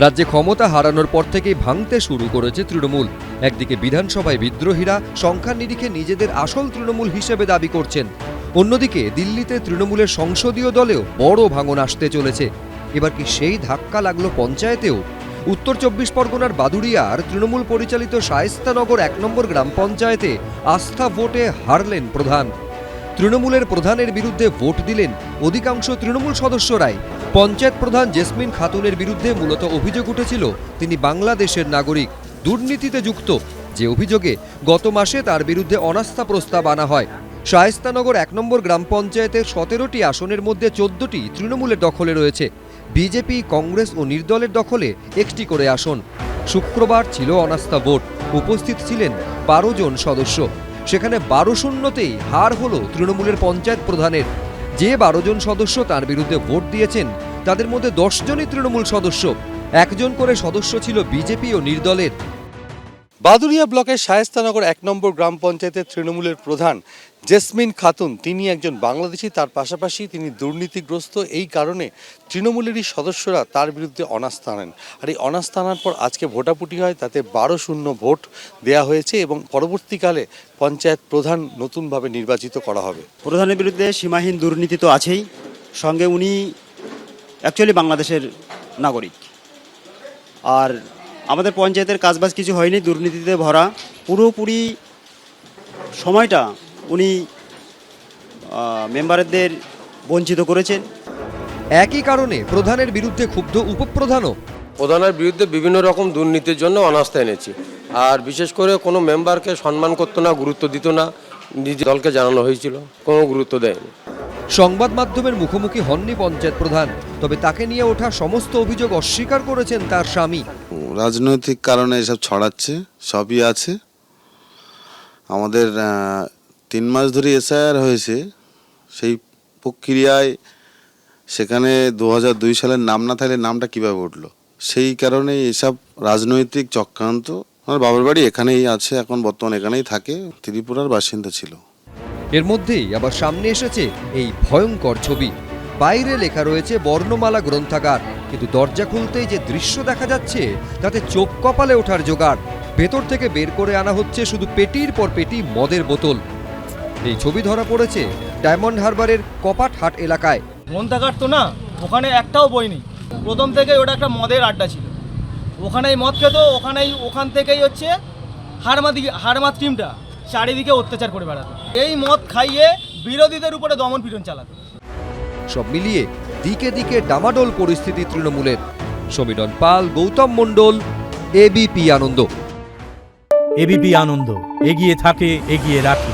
রাজ্যে ক্ষমতা হারানোর পর থেকেই ভাঙতে শুরু করেছে তৃণমূল। একদিকে বিধানসভায় বিদ্রোহীরা সংখ্যার নিরিখে নিজেদের আসল তৃণমূল হিসেবে দাবি করছেন, অন্যদিকে দিল্লিতে তৃণমূলের সংসদীয় দলেও বড় ভাঙন আসতে চলেছে। এবার কি সেই ধাক্কা লাগলো পঞ্চায়েতেও? উত্তর 24 পরগনার বাদুড়িয়ার তৃণমূল পরিচালিত শায়েস্তানগর 1 নম্বর গ্রাম পঞ্চায়েতে আস্থা ভোটে হারলেন প্রধান। তৃণমূলের প্রধানের বিরুদ্ধে ভোট দিলেন অধিকাংশ তৃণমূল সদস্যরাই। পঞ্চায়েত প্রধান জেসমিন খাতুনের বিরুদ্ধে মূলত অভিযোগ উঠেছিল তিনি বাংলাদেশের নাগরিক, দুর্নীতিতে যুক্ত, যে অভিযোগে গত মাসে তার বিরুদ্ধে অনাস্থা প্রস্তাব আনা হয়। শায়েস্তানগর 1 নম্বর গ্রাম পঞ্চায়েতের 17টি আসনের মধ্যে 14টি তৃণমূলের দখলে রয়েছে। বিজেপি, কংগ্রেস ও নির্দলের দখলে 1টি করে আসন। শুক্রবার ছিল অনাস্থা ভোট, উপস্থিত ছিলেন 12 জন সদস্য। সেখানে 12-0তেই হার হলো তৃণমূলের পঞ্চায়েত প্রধানের। যে 12 জন সদস্য তার বিরুদ্ধে ভোট দিয়েছেন তাদের মধ্যে 10 জনই তৃণমূল সদস্য, 1 জন করে সদস্য ছিল বিজেপি ও নির্দলের। বাদুড়িয়া ব্লকের শায়েস্তানগর 1 নম্বর গ্রাম পঞ্চায়েতের তৃণমূলের প্রধান জেসমিন খাতুন তিনি একজন বাংলাদেশি, তার পাশাপাশি তিনি দুর্নীতিগ্রস্ত। এই কারণে তৃণমূলেরই সদস্যরা তার বিরুদ্ধে অনাস্থা আনেন। আর এই অনাস্থা আনার পর আজকে ভোটাভুটি হয়, তাতে 12-0 ভোট দেয়া হয়েছে এবং পরবর্তীকালে পঞ্চায়েত প্রধান নতুনভাবে নির্বাচিত করা হবে। প্রধানের বিরুদ্ধে সীমাহীন দুর্নীতি তো আছেই, সঙ্গে উনি অ্যাকচুয়ালি বাংলাদেশের নাগরিক। আর আমাদের পঞ্চায়েতের কাজবাজ কিছু হয়নি, দুর্নীতিতে ভরা। পুরোপুরি সময়টা উনি মেম্বারদের বঞ্চিত করেছেন। একই কারণে প্রধানের বিরুদ্ধে ক্ষুব্ধ উপপ্রধানও। প্রধানের বিরুদ্ধে বিভিন্ন রকম দুর্নীতির জন্য অনাস্থা এনেছি। আর বিশেষ করে কোনো মেম্বারকে সম্মান করতো না, গুরুত্ব দিত না। নিজের দলকে জানানো হয়েছিল, কোনো গুরুত্ব দেয়নি। সংবাদ মাধ্যমের মুখোমুখি হননি পঞ্চায়েত প্রধান, তবে তাকে নিয়ে ওঠা সমস্ত অভিযোগ অস্বীকার করেছেন তার স্বামী। রাজনৈতিক কারণে এসব ছড়াচ্ছে, সবই আছে। আমাদের 3 মাস ধরে এসআইআর হয়েছে, সেই প্রক্রিয়ায় সেখানে 2002 সালের নাম না থাকলে নামটা কিভাবে উঠলো, সেই কারণে এসব রাজনৈতিক চক্রান্ত। আমার বাবার বাড়ি এখানেই আছে, এখন বর্তমানে এখানেই থাকে, ত্রিপুরার বাসিন্দা ছিল। এর মধ্যেই আবার সামনে এসেছে এই ভয়ঙ্কর ছবি। বাইরে লেখা রয়েছে বর্ণমালা গ্রন্থাগার, কিন্তু দরজা খুলতেই যে দৃশ্য দেখা যাচ্ছে তাতে চোখ কপালে ওঠার জোগাড়। ভেতর থেকে বের করে আনা হচ্ছে শুধু পেটির পর পেটি মদের বোতল। এই ছবি ধরা পড়েছে ডায়মন্ড হারবারের কপাট হাট এলাকায়। গ্রন্থাগার তো না, ওখানে একটাও বই নেই। প্রথম থেকে ওটা একটা মদের আড্ডা ছিল, ওখানেই মদ খেত, ওখান থেকেই হচ্ছে হারমাত টিমটা চারিদিকে অত্যাচার করে বেড়াতো। এই মদ খাইয়ে বিরোধীদের উপরে দমন পীড়ন চালাতো। সব মিলিয়ে দিকে দিকে ডামাডোল পরিস্থিতি তৃণমূলের। সমীরণ পাল, গৌতম মণ্ডল, এবিপি আনন্দ। এবিপি আনন্দ, এগিয়ে থাকে, এগিয়ে রাখে।